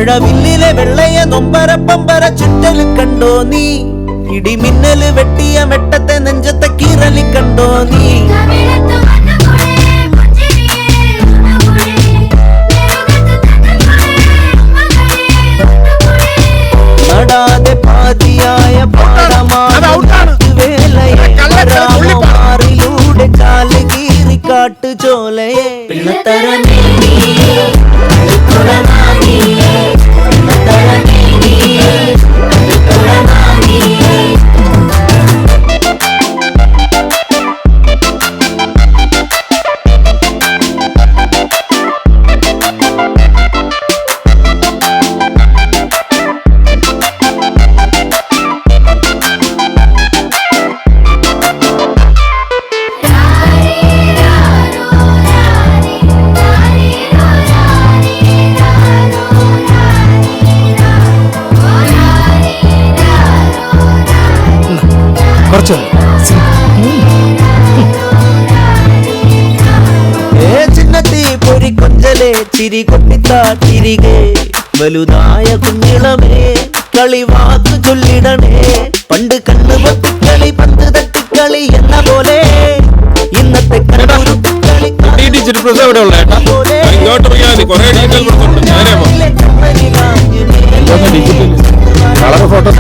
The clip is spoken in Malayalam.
മഴവില്ലിലെ വെള്ളയ നൊമ്പര പമ്പര ചുറ്റല് കണ്ടോ നീ ഇടിമിന്നല് വെട്ടിയ വെട്ടത്തെ നെഞ്ചത്തെ കീറലി കണ്ടോ നീ നടാതെ പാതിയായ പാടമാറിലൂടെ കാല് കീറി കാട്ടു ചോലയെ പൊരിക്കൊഞ്ചലെ ചിരി കൊട്ടിത്താ തിരികെ വലുതായ കുഞ്ഞിളമേ കളിവാക്ക് ചൊല്ലിടണേ പണ്ട് കണ്ണു പൊട്ടിക്കളി പന്ത് തട്ടിക്കളി എന്ന പോലെ ഇന്നത്തെ ഫോട്ടോ